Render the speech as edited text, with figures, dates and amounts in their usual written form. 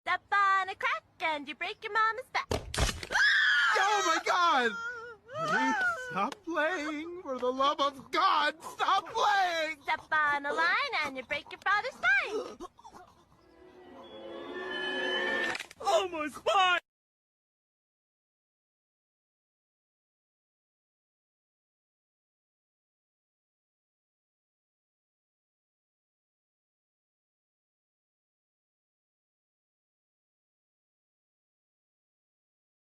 Step on a crack and you break your mama's back. Oh my God! Honey, stop playing! For the love of God, stop playing! Step on a line and you break your father's spine. Oh, my spine!